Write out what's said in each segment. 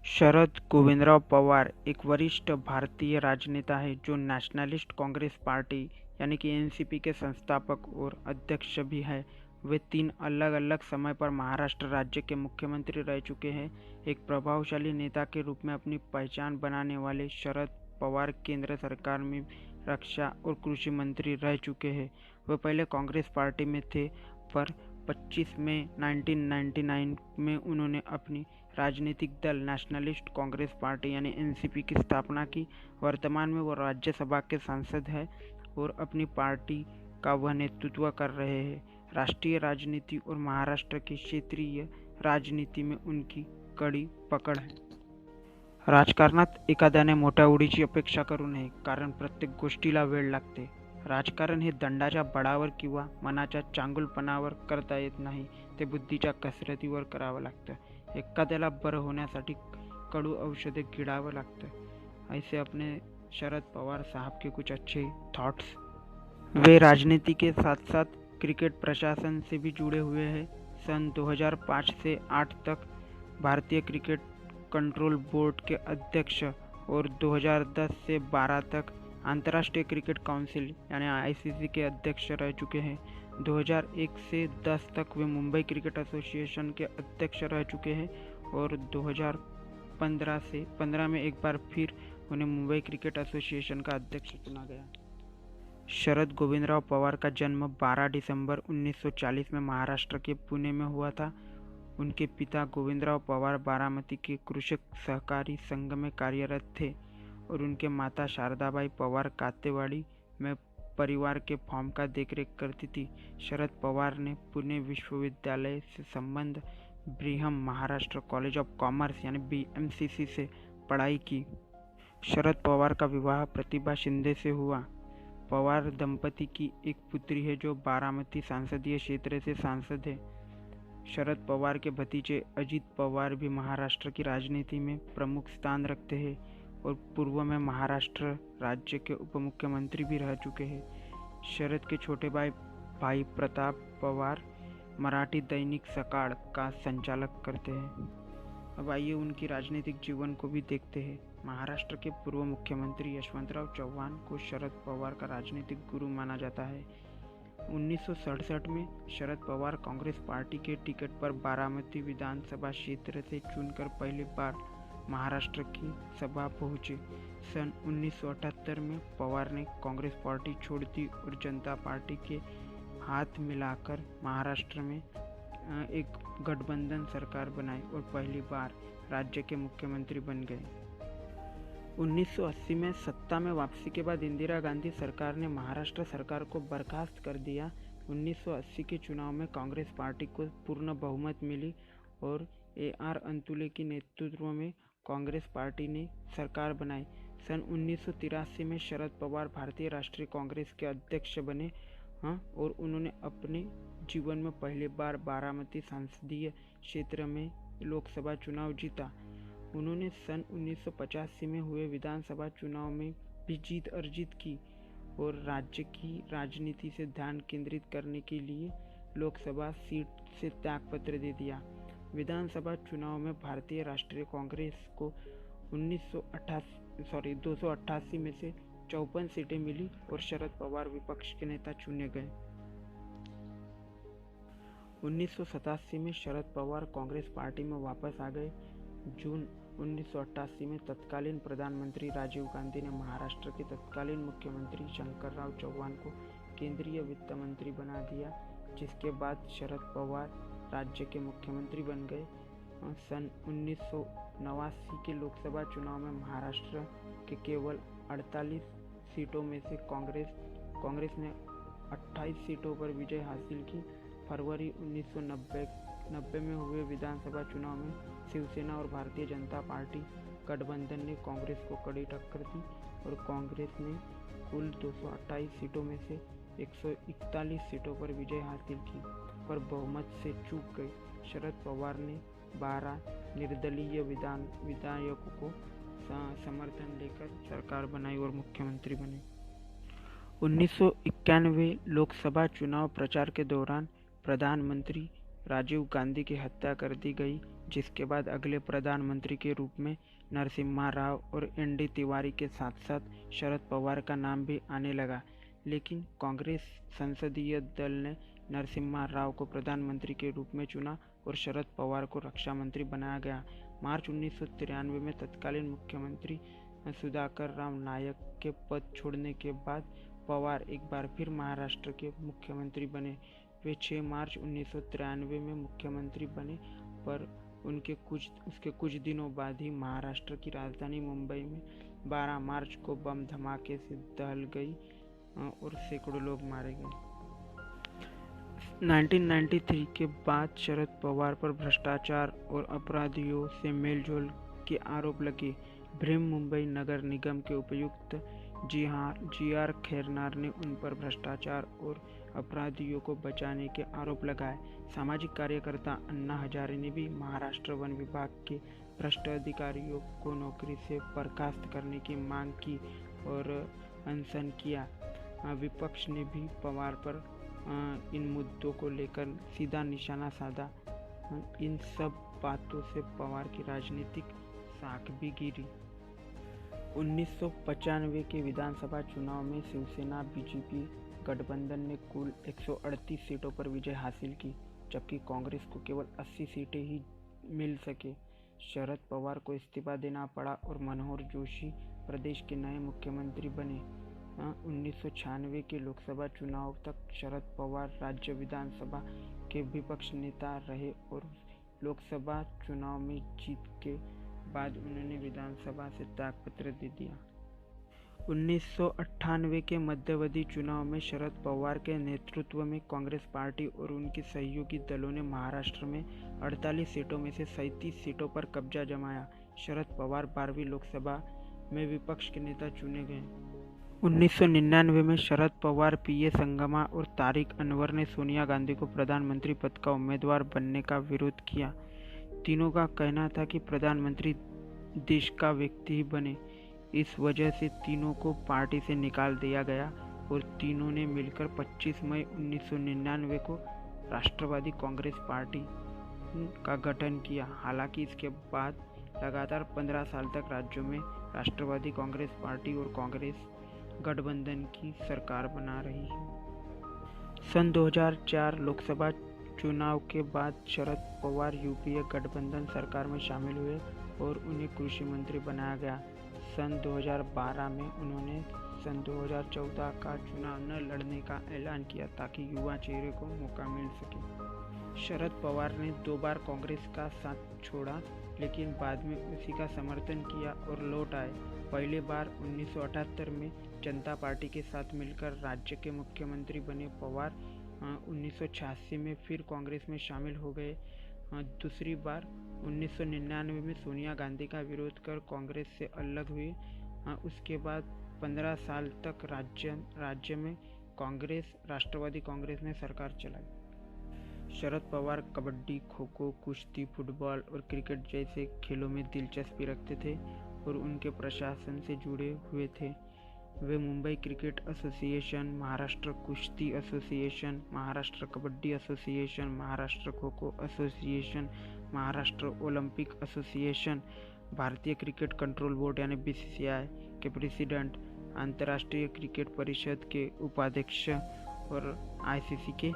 शरद गोविंदराव पवार एक वरिष्ठ भारतीय राजनेता हैं जो नेशनलिस्ट कांग्रेस पार्टी यानी कि एनसीपी के संस्थापक और अध्यक्ष भी हैं। वे 3 अलग-अलग समय पर महाराष्ट्र राज्य के मुख्यमंत्री रह चुके हैं। एक प्रभावशाली नेता के रूप में अपनी पहचान बनाने वाले शरद पवार केंद्र सरकार में रक्षा और कृषि मंत्री रह चुके हैं। वे पहले कांग्रेस पार्टी में थे, पर 25 मई 1999 में उन्होंने अपनी राजनीतिक दल नेशनलिस्ट कांग्रेस पार्टी यानी एनसीपी की स्थापना की। वर्तमान में वो राज्यसभा के सांसद हैं और अपनी पार्टी का वह नेतृत्व कर रहे हैं। राष्ट्रीय राजनीति और महाराष्ट्र की क्षेत्रीय राजनीति में उनकी कड़ी पकड है। राजकारणात एखाद्याने मोठ्या उडीची अपेक्षा करू नये, कारण प्रत्येक गोष्टीला वेळ लागते. राजकारण हे दंडाच्या बळावर किंवा मनाच्या चांगुलपणावर करता येत नाही, ते बुद्धीच्या कसरतीवर करावं लागतं. एखाद्याला बरं होण्यासाठी कडू औषधे गिळावं लागतं. ऐसे अपने शरद पवार साहब के कुछ अच्छे थॉट्स। वे राजनीति के साथ साथ क्रिकेट प्रशासन से भी जुड़े हुए हैं। सन 2005 से 8 तक भारतीय क्रिकेट कंट्रोल बोर्ड के अध्यक्ष और 2010 से 12 तक अंतर्राष्ट्रीय क्रिकेट काउंसिल यानी आईसीसी के अध्यक्ष रह चुके हैं। 2001 से 10 तक वे मुंबई क्रिकेट एसोसिएशन के अध्यक्ष रह चुके हैं और 2015 में एक बार फिर उन्हें मुंबई क्रिकेट एसोसिएशन का अध्यक्ष चुना गया। शरद गोविंदराव पवार का जन्म 12 दिसंबर 1940 में महाराष्ट्र के पुणे में हुआ था। उनके पिता गोविंदराव पवार बारामती के कृषक सहकारी संघ में कार्यरत थे और उनके माता शारदाबाई पवार कातेवाड़ी में परिवार के फॉर्म का देखरेख करती थी। शरद पवार ने पुणे विश्वविद्यालय से संबंध ब्रिहम महाराष्ट्र कॉलेज ऑफ कॉमर्स यानी बीएमसीसी से पढ़ाई की। शरद पवार का विवाह प्रतिभा शिंदे से हुआ। पवार दंपति की एक पुत्री है जो बारामती संसदीय क्षेत्र से सांसद है। शरद पवार के भतीजे अजित पवार भी महाराष्ट्र की राजनीति में प्रमुख स्थान रखते हैं और पूर्व में महाराष्ट्र राज्य के उपमुख्यमंत्री भी रह चुके हैं। शरद के छोटे भाई प्रताप पवार मराठी दैनिक सकाळ का संचालक करते हैं। अब आइए उनकी राजनीतिक जीवन को भी देखते हैं। महाराष्ट्र के पूर्व मुख्यमंत्री यशवंतराव चव्हाण को शरद पवार का राजनीतिक गुरु माना जाता है। 1967 में शरद पवार कांग्रेस पार्टी के टिकट पर बारामती विधानसभा क्षेत्र से चुनकर पहली बार महाराष्ट्र की सभा पहुंचे। सन 1978 में पवार ने कांग्रेस पार्टी छोड़ दी और जनता पार्टी के हाथ मिलाकर महाराष्ट्र में एक गठबंधन सरकार बनाई और पहली बार राज्य के मुख्यमंत्री बन गए। 1980 में सत्ता में वापसी के बाद इंदिरा गांधी सरकार ने महाराष्ट्र सरकार को बर्खास्त कर दिया। 1980 के चुनाव में कांग्रेस पार्टी को पूर्ण बहुमत मिली और AR अंतुले के नेतृत्व में कांग्रेस पार्टी ने सरकार बनाई। सन 1983 में शरद पवार भारतीय राष्ट्रीय कांग्रेस के अध्यक्ष बने और उन्होंने अपने जीवन में पहली बार बारामती संसदीय क्षेत्र में लोकसभा चुनाव जीता। उन्होंने सन 1985 में हुए विधानसभा चुनाव में भी जीत अर्जित की और राज्य की राजनीति से ध्यान केंद्रित करने के लिए लोकसभा सीट से त्यागपत्र दे दिया। विधानसभा चुनाव में भारतीय राष्ट्रीय कांग्रेस को 288 में से 54 सीटें मिली और शरद पवार विपक्ष के नेता चुने गए। 1987 में शरद पवार कांग्रेस पार्टी में वापस आ गए। जून 1988 में तत्कालीन प्रधानमंत्री राजीव गांधी ने महाराष्ट्र के तत्कालीन मुख्यमंत्री शंकरराव चव्हाण को केंद्रीय वित्त मंत्री बना दिया, जिसके बाद शरद पवार राज्य के मुख्यमंत्री बन गए। सन 1989 के लोकसभा चुनाव में महाराष्ट्र के केवल 48 सीटों में से कांग्रेस ने 28 सीटों पर विजय हासिल की। फरवरी 1990 में हुए विधानसभा चुनाव में शिवसेना और भारतीय जनता पार्टी गठबंधन ने कांग्रेस को कड़ी टक्कर दी और कांग्रेस ने कुल 228 सीटों में से 141 सीटों पर विजय हासिल की, पर बहुमत से चूक गई। शरद पवार ने 12 निर्दलीय विधायकों को समर्थन लेकर सरकार बनाई और मुख्यमंत्री बने। 1991 लोकसभा चुनाव प्रचार के दौरान प्रधानमंत्री राजीव गांधी की हत्या कर दी गई। जिसके बाद अगले प्रधानमंत्री के रूप में नरसिम्हा राव और एन.डी. तिवारी के साथ साथ शरद पवार का नाम भी आने लगा, लेकिन कांग्रेस संसदीय दल ने नरसिम्हा राव को प्रधानमंत्री के रूप में चुना और शरद पवार को रक्षा मंत्री बनाया गया। मार्च 1993 में तत्कालीन मुख्यमंत्री सुधाकर राव नायक के पद छोड़ने के बाद पवार एक बार फिर महाराष्ट्र के मुख्यमंत्री बने। वे 6 मार्च 1993 में मुख्यमंत्री बने, पर उसके कुछ दिनों बाद ही महाराष्ट्र की राजधानी मुंबई में 12 मार्च को बम धमाके से दहल गई और सैकड़ों लोग मारे गए। 1993 के बाद शरद पवार पर भ्रष्टाचार और अपराधियों से मेलजोल के आरोप लगे। मुंबई नगर निगम के उपायुक्त जी.आर. खैरनार ने उन पर भ्रष्टाचार और अपराधियों को बचाने के आरोप लगाए। सामाजिक कार्यकर्ता अन्ना हजारे ने भी महाराष्ट्र वन विभाग के भ्रष्ट अधिकारियों को नौकरी से बर्खास्त करने की मांग की और अनशन किया। विपक्ष ने भी पवार पर इन मुद्दों को लेकर सीधा निशाना साधा। इन सब बातों से पवार की राजनीतिक साख भी गिरी। 1995 के विधानसभा चुनाव में शिवसेना बीजेपी गठबंधन ने कुल 138 सीटों पर विजय हासिल की, जबकि कांग्रेस को केवल 80 सीटें ही मिल सके। शरद पवार को इस्तीफा देना पड़ा और मनोहर जोशी प्रदेश के नए मुख्यमंत्री बने। 1996 के लोकसभा चुनाव तक शरद पवार राज्य विधानसभा के विपक्ष नेता रहे और लोकसभा चुनाव में जीत के बाद उन्होंने विधानसभा से त्यागपत्र दे दिया। 1998 के मध्यावधि चुनाव में शरद पवार के नेतृत्व में कांग्रेस पार्टी और उनके सहयोगी दलों ने महाराष्ट्र में 48 सीटों में से 37 सीटों पर कब्जा जमाया। शरद पवार 12वीं लोकसभा में विपक्ष के नेता चुने गए। 1999 में शरद पवार, पी.ए. संगमा और तारिक अनवर ने सोनिया गांधी को प्रधानमंत्री पद का उम्मीदवार बनने का विरोध किया। तीनों का कहना था कि प्रधानमंत्री देश का व्यक्ति ही बने। इस वजह से तीनों को पार्टी से निकाल दिया गया और तीनों ने मिलकर 25 मई 1999 को राष्ट्रवादी कांग्रेस पार्टी का गठन किया। हालांकि इसके बाद लगातार 15 साल तक राज्यों में राष्ट्रवादी कांग्रेस पार्टी और कांग्रेस गठबंधन की सरकार बना रही है। सन 2004 लोकसभा चुनाव के बाद शरद पवार यूपीए गठबंधन सरकार में शामिल हुए और उन्हें कृषि मंत्री बनाया गया। सन 2012 में उन्होंने सन 2014 का चुनाव न लड़ने का ऐलान किया ताकि युवा चेहरे को मौका मिल सके। शरद पवार ने 2 बार कांग्रेस का साथ छोड़ा, लेकिन बाद में उसी का समर्थन किया और लौट आए। पहली बार 1978 में जनता पार्टी के साथ मिलकर राज्य के मुख्यमंत्री बने पवार 1986 में फिर कांग्रेस में शामिल हो गए। दूसरी बार 1999 में सोनिया गांधी का विरोध कर कांग्रेस से अलग हुए। उसके बाद 15 साल तक राज्य में कांग्रेस राष्ट्रवादी कांग्रेस ने सरकार चलाई। शरद पवार कबड्डी, खो-खो, कुश्ती, फुटबॉल और क्रिकेट जैसे खेलों में दिलचस्पी रखते थे और उनके प्रशासन से जुड़े हुए थे। वे मुंबई क्रिकेट एसोसिएशन, महाराष्ट्र कुश्ती association, Maharashtra kabaddi association, Maharashtra kho kho association, Maharashtra Olympic association, भारतीय क्रिकेट कंट्रोल बोर्ड यानी बीसीसीआई के प्रेसिडेंट, अंतर्राष्ट्रीय क्रिकेट परिषद के उपाध्यक्ष और आईसीसी के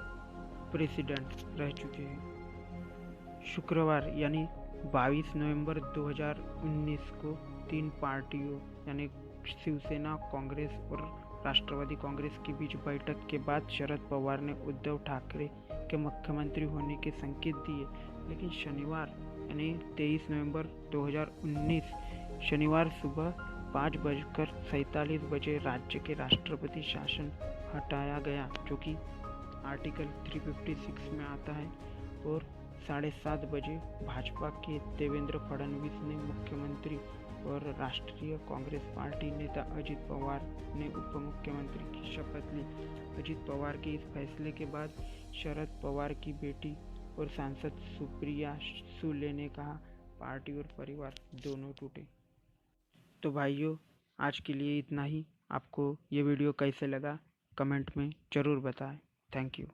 प्रेसिडेंट रह चुके हैं। शुक्रवार यानी 22 नवंबर 2019 को 3 पार्टियों यानी शिवसेना, कांग्रेस और राष्ट्रवादी कांग्रेस के बीच बैठक के बाद शरद पवार ने उद्धव ठाकरे के मुख्यमंत्री होने के संकेत दिए, लेकिन शनिवार यानी 23 नवंबर 2019 शनिवार सुबह 5:47 राज्य के राष्ट्रपति शासन हटाया गया, जो कि आर्टिकल 356 में आता है, और 7:30 बजे भाजपा के देवेंद्र फडणवीस ने मुख्यमंत्री और राष्ट्रीय कांग्रेस पार्टी नेता अजित पवार ने उप मुख्यमंत्री की शपथ ली। अजित पवार के इस फैसले के बाद शरद पवार की बेटी और सांसद सुप्रिया सुले ने कहा, पार्टी और परिवार दोनों टूटे। तो भाइयों, आज के लिए इतना ही। आपको ये वीडियो कैसे लगा कमेंट में ज़रूर बताएं। Thank you.